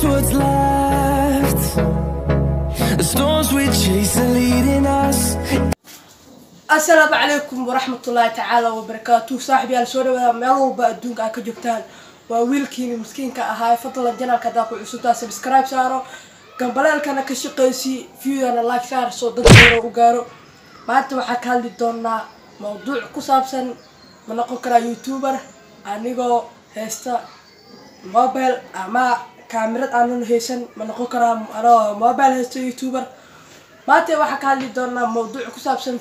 just what's left. The storms we chase are leading us. السلام عليكم ورحمة الله تعالى وبركاته. صاحبي على سوري ميلو بأدونك كجبتان وويلكي مسكين كأهاي فضل الجنة كذاك وعسوتا سبسكرايب سارو قبل كان كشقيسي فيو أنا لايك سار صوت دكتور وقارو ما أنت وحكى لي دونا موضوع كسابسن من أقرأ يوتيوبر أنيجو هستا موبايل أما كاميرا أنو هيسن من أقرأ أنا موبايل هستا يوتيوبر maanta waxa ka hadli doonaa mowduuc ku saabsan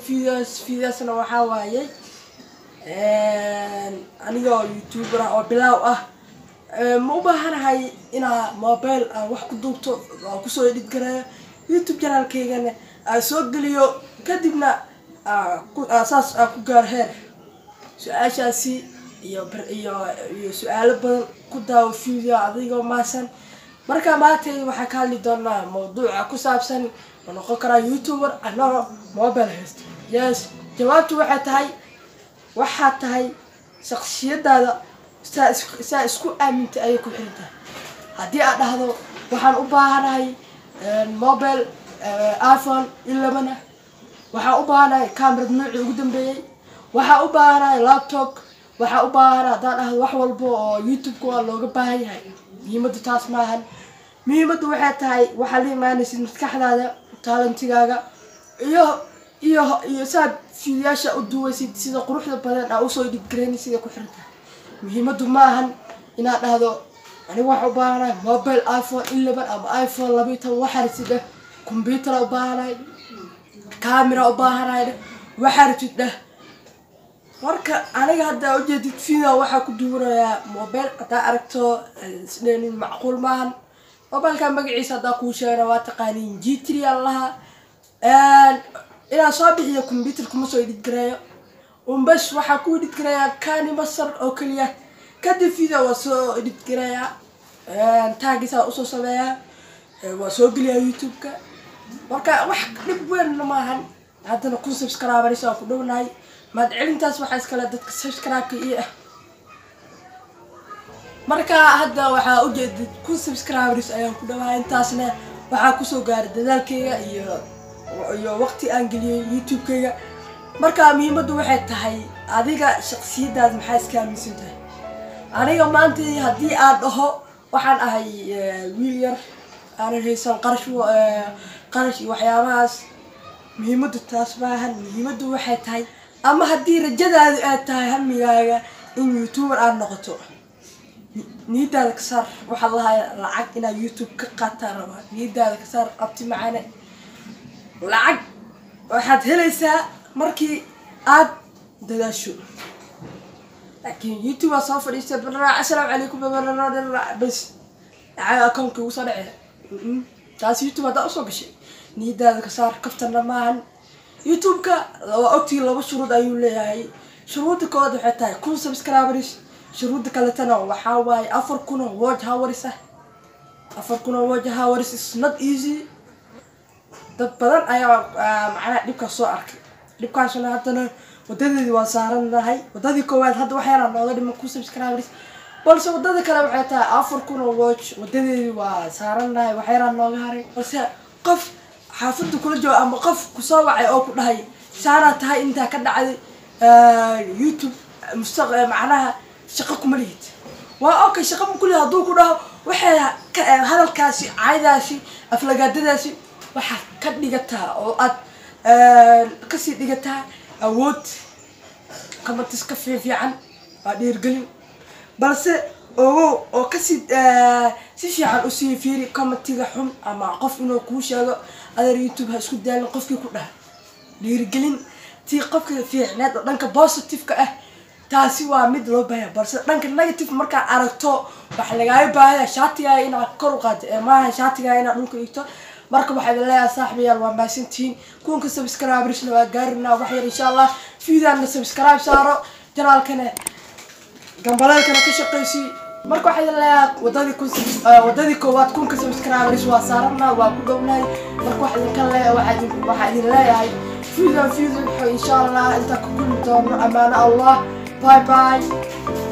videosna waxa waaye aniga youtuber oo bilow ah ma u baahanahay inaa mobile wax ku duubto oo ku soo edit gareeyo youtube channelkeygana soo geliyo kadibna asaas ku gaar heer su'aashaasi iyo su'aalo badan ku daawo video adigoo maasan marka maanta waxa ka hadli doonaa mowduuc ku saabsan ونقول كرا يوتيوبر أنا موبايل هست يس جوابته واحد هاي شخصية هذا سأسكو أمنت أي كل حدة هدي هذا وحن أباها هاي موبايل آيفون 11 وحن أباها هاي كاميرا نوع قدام بي وحن أباها هاي لابتوب وحن أباها هذا وحول بو يوتيوب كوا لوجو باهي هاي ميمد تاسمعهن ميمد واحد هاي وحلي ما نسيت متكحل هذا talentigaga iyo saad fiidiyaasha u duwaysid sida quruxda badan oo soo dhigreynaysid ku xirta muhiimadu ma ahan inaad dhahdo aniga wax u baahanahay mobile iPhone 11 ama iPhone 12 waxa rasiida computer u baahanahay camera u baahanahay waxa rasiida marka aniga hadda u jeedid video waxa ku duwanayaa mobile hada aragto isleen macquul maahan mobile kan magaciisa hada ku sheegay waa taqaaniin G3 allaha ila soo bixiyo computer kuma soo edit gareeyo bas waxa ku edit gareeya kaani masar oo kaliya kadib video waa soo edit gareeya taagisa u soo sameeya waa soo geliya YouTube ka marka wax dib weyn ma ahan hadana ku subscribe soo ku dhownahay maad cilintaas waxa iskala dadka subscribe ka iyo marka hadda waxa u jeedid ku subscribers ayaan ku dhawahay intaasna waxa ku soo gaaray dadaalkayga iyo waqti aan geliyay YouTube-kayga marka muhiimadu waxay tahay adiga shakhsiyadaada maxay iska aaminsan tahay aniga maanta hadii aad dhaho waxaan ahay wiil yar aan haysan qarash waxyaabahaas muhiimadu taas maahan muhiimadu waxay tahay ama hadii rajadaadu aad tahay hamigaaga in YouTuber aad noqoto نيدا كسر وحلا لعق إنا يوتيوب كقطر نيدا كسر أبتي معنا لعق واحد هلسة مركي عاد دلاشو لكن يوتيوب صافر يستبرع السلام عليكم بس عاكم كوصل تاس يوتيوب هذا أصلا شيء نيدا كسر كفتنا معن يوتيوب وقتي لو شروط أيولي هاي شروط كود حتى يكون سبسكرايبرز شروط كالتنا وحاواي أفركنا وجه ورثة أفركنا وجه ورثة is not easy dad badan ayaa macna dhibka soo arkay dhibkaasna hadana wadadii waa saaranahay wadadii koowaad hadda wax yar nooga dhiman ku subscribers balse wadada kale waxay tahay afarkuna watch wadadii waa saaranahay wax yar nooga haray balse qof xaafadu kula jooga ama qof ku soo wacay oo ku dhahay saara tahay inta ka dhacday YouTube mustaqbal macnaha shaqo ليت وأوكي شقة كل هذول كله واحد هذا الكاسي عايداسي أفلاجاداسي واحد كد نجتها أو كسي نجتها أود كما تسكفي في عن يرجلين بس أو كسي سيفي عن أسي فيري كما تيجحهم أما قف إنه كوش هذا اليوتيوب هسكت دال قفك كلها يرجلين تي قفك في عناد لأنك بوزيتيف كأه taasi waa mid loo baahay balse dhanka negative marka aragto waxa laga baahay shaatiga inaad kor u qaado ma shaatiga inaad dhulka dhigto marka waxa la leeyahay saaxiibayaal waa maasantiin kuwanka subscribers waa gaarina wax yar insha Allah fiidana subscribe saaro channelkana gambalaalkana ka shaqeeysi marka waxa la leeyahay wadadii koowaad kuwanka subscribers waa saarana waa ku dhownahay marka waxa la leeyahay waxa idin leeyahay fiidan insha Allah inta ku kulmi doono amaana Allah. Bye bye.